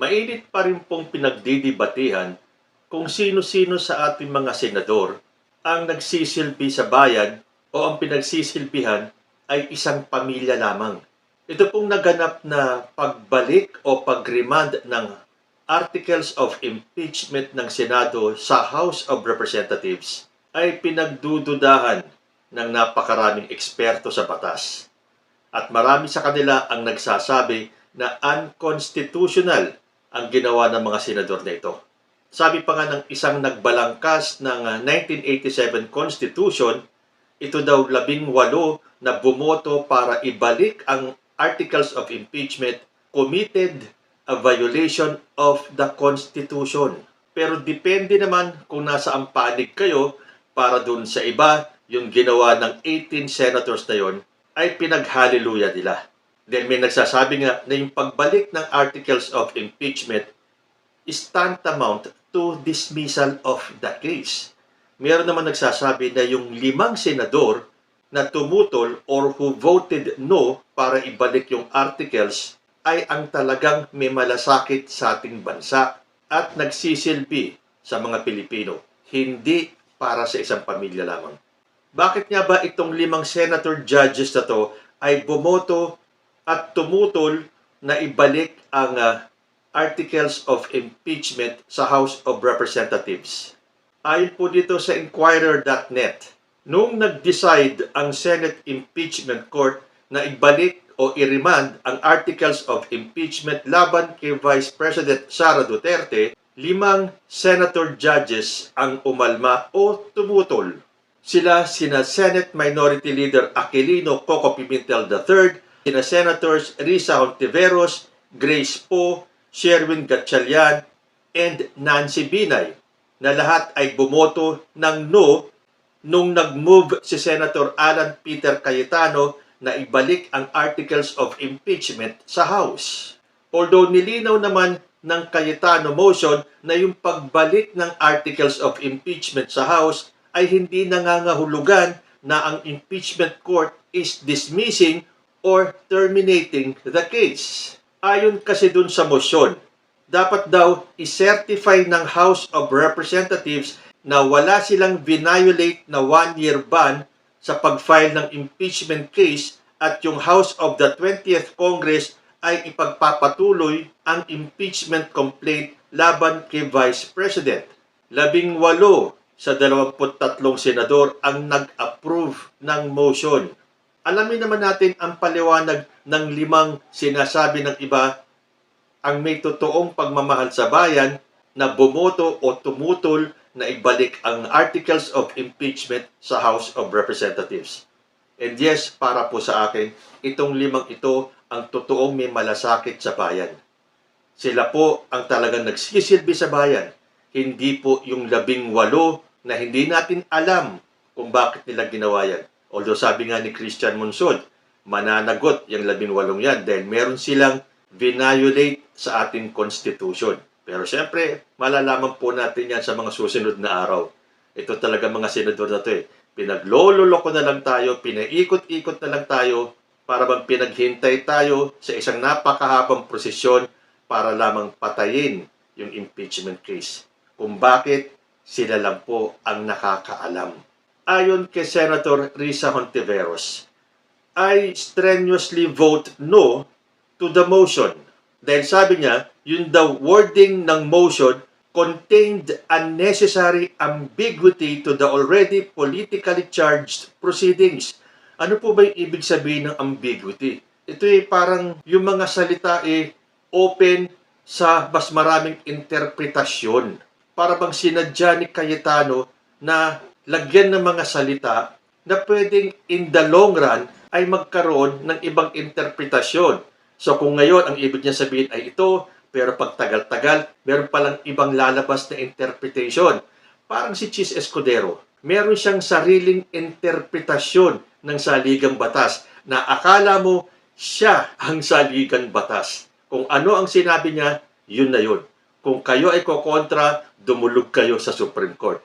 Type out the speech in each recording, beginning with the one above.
Mainit pa rin pong pinagdidibatehan kung sino-sino sa ating mga senador ang nagsisilbi sa bayan o ang pinagsisilbihan ay isang pamilya lamang. Ito pong naganap na pagbalik o pag-remand ng Articles of Impeachment ng Senado sa House of Representatives ay pinagdududahan ng napakaraming eksperto sa batas. At marami sa kanila ang nagsasabi na unconstitutional ang ginawa ng mga senador na ito. Sabi pa nga ng isang nagbalangkas ng 1987 Constitution, ito daw 18 na bumoto para ibalik ang Articles of Impeachment committed a violation of the Constitution. Pero depende naman kung nasaan panig kayo. Para dun sa iba, yung ginawa ng 18 senators na yon ay pinaghaliluya nila. Then may nagsasabi nga na yung pagbalik ng Articles of Impeachment is tantamount to dismissal of the case. Meron naman nagsasabi na yung 5 senador na tumutol or who voted no para ibalik yung articles ay ang talagang may malasakit sa ating bansa at nagsisilbi sa mga Pilipino, hindi para sa isang pamilya lamang. Bakit nga ba itong 5 senator judges na to ay bumoto at tumutol na ibalik ang Articles of Impeachment sa House of Representatives? Ayon po dito sa Inquirer.net, nung nag-decide ang Senate Impeachment Court na ibalik o i-remand ang Articles of Impeachment laban kay Vice President Sara Duterte, 5 senator judges ang umalma o tumutol. Sina Senate Minority Leader Aquilino Coco Pimentel III, sina Senators Risa Hontiveros, Grace Poe, Sherwin Gatchalian, and Nancy Binay, na lahat ay bumoto ng no nung nag-move si Senator Alan Peter Cayetano na ibalik ang Articles of Impeachment sa House. Although nilinaw naman ng Cayetano motion na yung pagbalik ng Articles of Impeachment sa House ay hindi nangangahulugan na ang impeachment court is dismissing or terminating the case. Ayon kasi dun sa motion, dapat daw i-certify ng House of Representatives na wala silang violate na 1-year ban sa pag-file ng impeachment case at yung House of the 20th Congress ay ipagpapatuloy ang impeachment complaint laban kay Vice President. 18 sa 23 senador ang nag-approve ng motion. Alamin naman natin ang paliwanag ng 5 sinasabi ng iba ang may totoong pagmamahal sa bayan na bumoto o tumutol na ibalik ang Articles of Impeachment sa House of Representatives. And yes, para po sa akin, itong 5 ito ang totoong may malasakit sa bayan. Sila po ang talagang nagsisilbi sa bayan, hindi po yung 18 na hindi natin alam kung bakit nila ginawa yan. Although sabi nga ni Christian Monsod, mananagot yung 18 yan dahil meron silang violate sa ating Constitution. Pero siyempre, malalaman po natin yan sa mga susunod na araw. Ito talaga mga senador na ito eh. Pinaglololoko na lang tayo, pinaikot-ikot na lang tayo, para bang pinaghintay tayo sa isang napakahabang prosesyon para lamang patayin yung impeachment case. Kung bakit, sila lang po ang nakakaalam. Ayon kay Senator Risa Hontiveros, I strenuously vote no to the motion. Dahil sabi niya, yung the wording ng motion contained unnecessary ambiguity to the already politically charged proceedings. Ano po ba yung ibig sabihin ng ambiguity? Ito parang yung mga salita open sa mas maraming interpretasyon. Para bang sinadya ni Cayetano na lagyan ng mga salita na pwedeng in the long run ay magkaroon ng ibang interpretasyon. So kung ngayon ang ibig niya sabihin ay ito, pero pag tagal-tagal, meron palang ibang lalabas na interpretation. Parang si Chis Escudero, meron siyang sariling interpretasyon ng saligang batas na akala mo siya ang saligang batas. Kung ano ang sinabi niya, yun na yun. Kung kayo ay kokontra, dumulog kayo sa Supreme Court.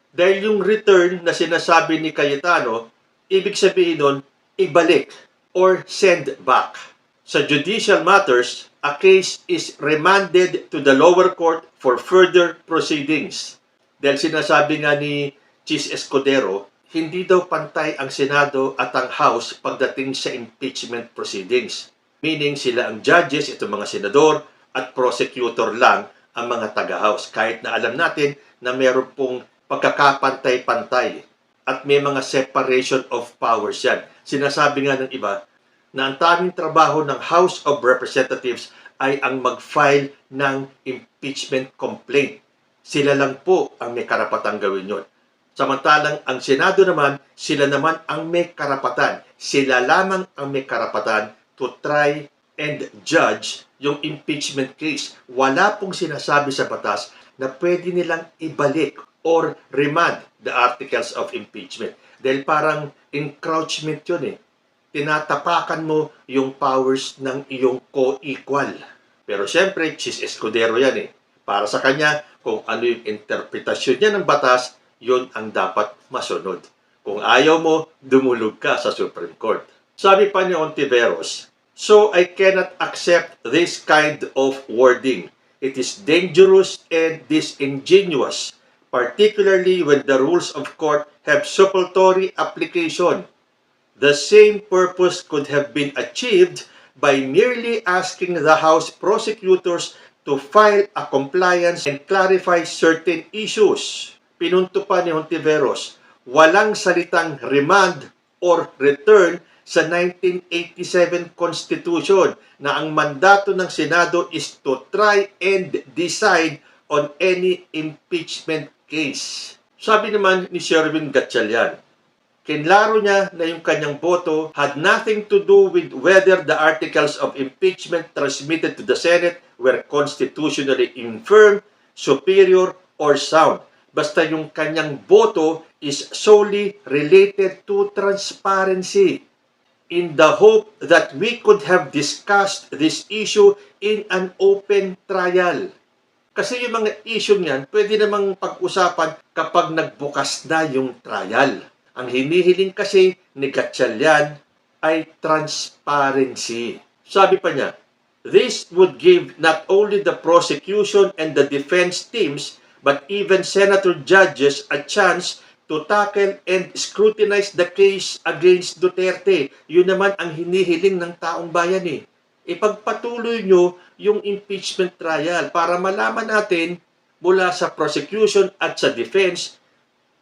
Dahil yung return na sinasabi ni Cayetano, ibig sabihin nun, ibalik or send back. Sa judicial matters, a case is remanded to the lower court for further proceedings. Dahil sinasabi nga ni Chis Escudero, hindi daw pantay ang Senado at ang House pagdating sa impeachment proceedings. Meaning sila ang judges, itong mga senador, at prosecutor lang ang mga taga-House. Kahit na alam natin na meron pong pagkakapantay-pantay at may mga separation of powers yan. Sinasabi nga ng iba na ang tanging trabaho ng House of Representatives ay ang mag-file ng impeachment complaint. Sila lang po ang may karapatang gawin yun. Samantalang ang Senado naman, sila naman ang may karapatan. Sila lamang ang may karapatan to try and judge yung impeachment case. Wala pong sinasabi sa batas na pwede nilang ibalik or remand the articles of impeachment. Dahil parang encroachment yun eh. Tinatapakan mo yung powers ng iyong co-equal. Pero siyempre, Chis Escudero yan eh. Para sa kanya, kung ano yung interpretasyon niya ng batas, yun ang dapat masunod. Kung ayaw mo, dumulog ka sa Supreme Court. Sabi pa ni Ontiveros, so I cannot accept this kind of wording. It is dangerous and disingenuous, particularly when the rules of court have suppletory application. The same purpose could have been achieved by merely asking the House prosecutors to file a compliance and clarify certain issues. Pinunto pa ni Hontiveros, walang salitang remand or return sa 1987 Constitution na ang mandato ng Senado is to try and decide on any impeachment case. Sabi naman ni Sherwin Gatchalian, kinlaro niya na yung kanyang boto had nothing to do with whether the articles of impeachment transmitted to the Senate were constitutionally infirm, superior, or sound. Basta yung kanyang boto is solely related to transparency in the hope that we could have discussed this issue in an open trial. Kasi yung mga issue niyan, pwede namang pag-usapan kapag nagbukas na yung trial. Ang hinihiling kasi ni Gatchalian ay transparency. Sabi pa niya, this would give not only the prosecution and the defense teams, but even senator judges a chance to tackle and scrutinize the case against Duterte. Yun naman ang hinihiling ng taong bayan eh. Ipagpatuloy nyo yung impeachment trial para malaman natin mula sa prosecution at sa defense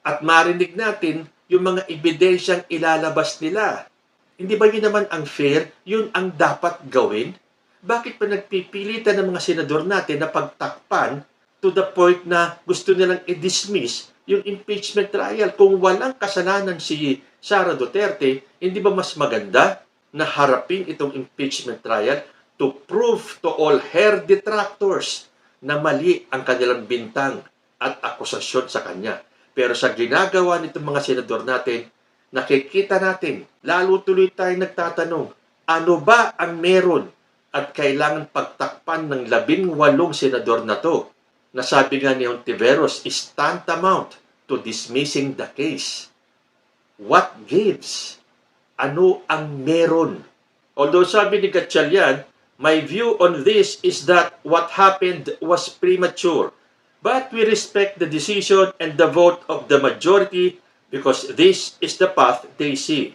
at marinig natin yung mga ebidensyang ilalabas nila. Hindi ba yun naman ang fair? Yun ang dapat gawin? Bakit pa nagpipilitan ng mga senador natin na pagtakpan to the point na gusto nilang i-dismiss yung impeachment trial? Kung walang kasalanan si Sara Duterte, hindi ba mas maganda na harapin itong impeachment trial to prove to all her detractors na mali ang kanilang bintang at akusasyon sa kanya? Pero sa ginagawa nitong mga senador natin, nakikita natin, lalo tuloy tayo nagtatanong, ano ba ang meron at kailangan pagtakpan ng 18 senador na to, na sabi nga ni Hontiveros is tantamount to dismissing the case. What gives? Ano ang meron? Although sabi ni Gatchalian, my view on this is that what happened was premature. But we respect the decision and the vote of the majority because this is the path they see.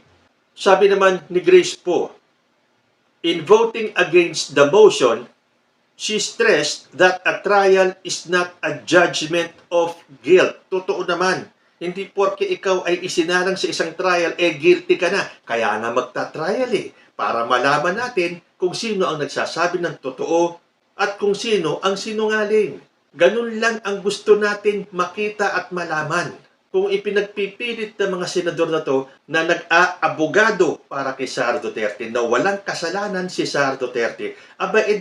Sabi naman ni Grace po, in voting against the motion, she stressed that a trial is not a judgment of guilt. Totoo naman, hindi porke ikaw ay isinalang sa isang trial, guilty ka na. Kaya nga magta-trial para malaman natin kung sino ang nagsasabi ng totoo at kung sino ang sinungaling. Ganun lang ang gusto natin makita at malaman. Kung ipinagpipilit ng mga senador na to na nag-aabogado para kay Sara Duterte na walang kasalanan si Sara Duterte,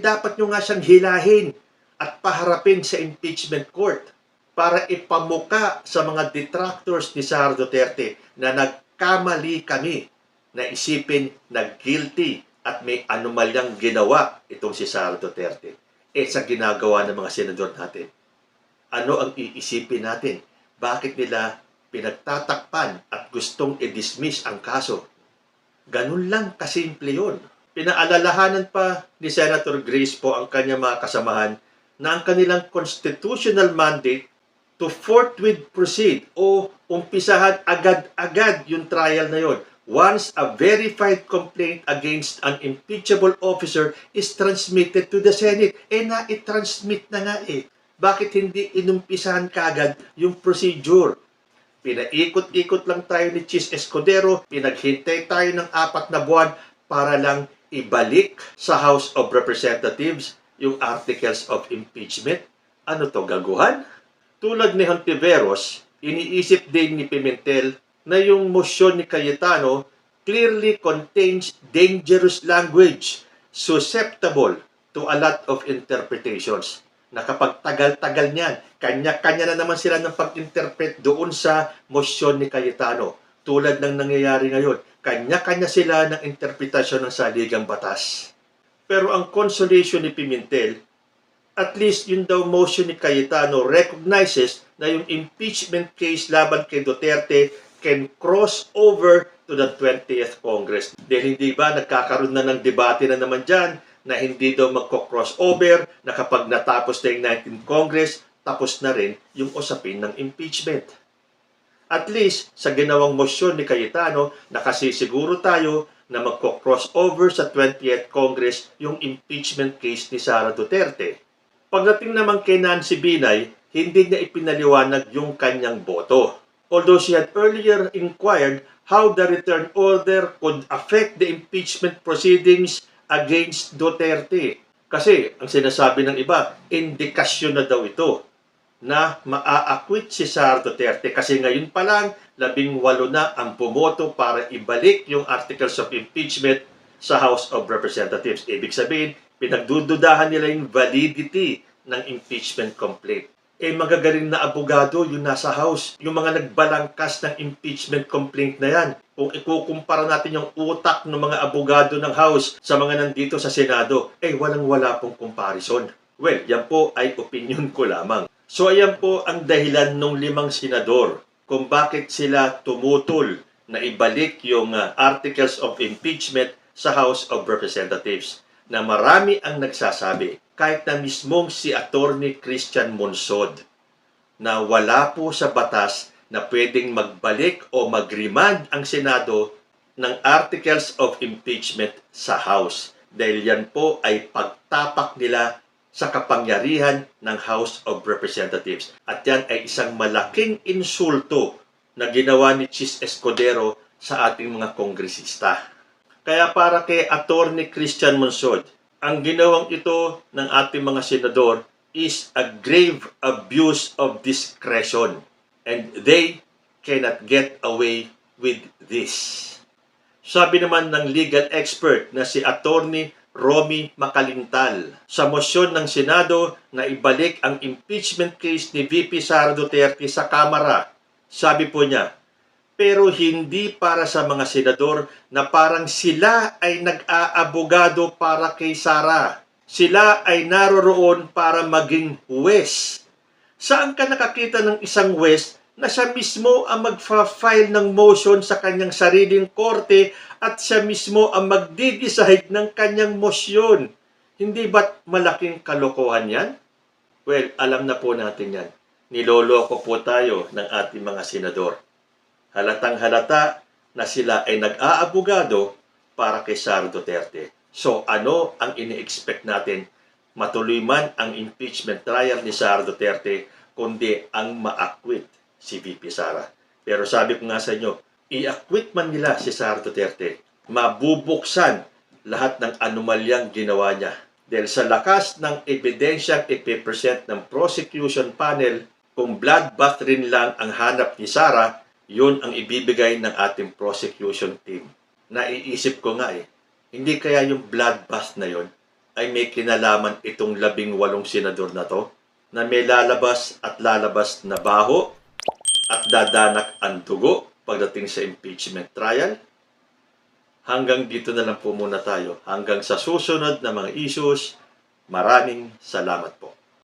dapat nyo nga siyang hilahin at paharapin sa impeachment court para ipamuka sa mga detractors ni Sara Duterte na nagkamali kami na isipin na guilty at may anomalyang ginawa itong si Sara Duterte. Sa ginagawa ng mga senador natin. Ano ang iisipin natin? Bakit nila pinagtatakpan at gustong i-dismiss ang kaso? Ganun lang kasimple yun. Pinaalalahanan pa ni Senator Grace po ang kanyang mga kasamahan na ang kanilang constitutional mandate to forthwith proceed o umpisahan agad-agad yung trial na yon once a verified complaint against an impeachable officer is transmitted to the Senate. Na-i-transmit na nga Bakit hindi inumpisahan kagad yung procedure? Pinaikot-ikot lang tayo ni Chis Escudero, pinaghintay tayo ng 4 na buwan para lang ibalik sa House of Representatives yung articles of impeachment. Ano to, gaguhan? Tulad ni Hontiveros, iniisip din ni Pimentel na yung motion ni Cayetano clearly contains dangerous language susceptible to a lot of interpretations. Na kapag tagal-tagal niyan, kanya-kanya na naman sila ng pag-interpret doon sa motion ni Cayetano. Tulad ng nangyayari ngayon, kanya-kanya sila ng interpretasyon ng saligang batas. Pero ang consolation ni Pimentel, at least yung daw motion ni Cayetano recognizes na yung impeachment case laban kay Duterte can cross over to the 20th Congress. Dahil hindi ba nagkakaroon na ng debate na naman dyan na hindi daw magko-crossover, na kapag natapos na yung 19th Congress, tapos na rin yung usapin ng impeachment. At least, sa ginawang motion ni Cayetano, nakasisiguro tayo na magko-crossover sa 20th Congress yung impeachment case ni Sara Duterte. Pagdating naman kay Nancy Binay, hindi niya ipinaliwanag yung kanyang boto. Although she had earlier inquired how the return order could affect the impeachment proceedings against Duterte. Kasi, ang sinasabi ng iba, indikasyon na daw ito na maa-acquit si Sara Duterte. Kasi ngayon pa lang, 18 na ang pumoto para ibalik yung articles of impeachment sa House of Representatives. Ibig sabihin, pinagdududahan nila yung validity ng impeachment complaint. Magagaling na abogado yung nasa House. Yung mga nagbalangkas ng impeachment complaint na yan. Kung ikukumpara natin yung utak ng mga abogado ng House sa mga nandito sa Senado, walang-wala pong comparison. Well, yan po ay opinion ko lamang. So, ayan po ang dahilan ng 5 senador kung bakit sila tumutol na ibalik yung articles of impeachment sa House of Representatives. Na marami ang nagsasabi, kahit na mismong si Attorney Christian Monsod, na wala po sa batas na pwedeng magbalik o mag-remand ang Senado ng articles of impeachment sa House. Dahil yan po ay pagtapak nila sa kapangyarihan ng House of Representatives. At yan ay isang malaking insulto na ginawa ni Chis Escudero sa ating mga kongresista. Kaya para kay Attorney Christian Monsod, ang ginawang ito ng ating mga senador is a grave abuse of discretion. And they cannot get away with this. Sabi naman ng legal expert na si Attorney Romy Macalintal sa mosyon ng Senado na ibalik ang impeachment case ni VP Sara Duterte sa Kamara. Sabi po niya, pero hindi para sa mga senador na parang sila ay nag-aabogado para kay Sara. Sila ay naroroon para maging huwes. Saan ka nakakita ng isang huwes na siya mismo ang magfa-file ng motion sa kanyang sariling korte at siya mismo ang magdi-decide ng kanyang motion? Hindi ba't malaking kalokohan yan? Well, alam na po natin yan. Niloloko po tayo ng ating mga senador. Halatang-halata na sila ay nag-aabogado para kay Sara Duterte. So, ano ang ini-expect natin? Matuloy man ang impeachment trial ni Sara Duterte, kundi ang ma-acquit si VP Sara. Pero sabi ko nga sa inyo, i-acquit man nila si Sara Duterte, mabubuksan lahat ng anomalyang ginawa niya. Dahil sa lakas ng ebidensyang ipipresent ng prosecution panel, kung bloodbath rin lang ang hanap ni Sara, yun ang ibibigay ng ating prosecution team. Naiisip ko nga hindi kaya yung bloodbath na yun ay may kinalaman itong 18 senador na to, na may lalabas na baho at dadanak ang dugo pagdating sa impeachment trial? Hanggang dito na lang po muna tayo. Hanggang sa susunod na mga issues, maraming salamat po.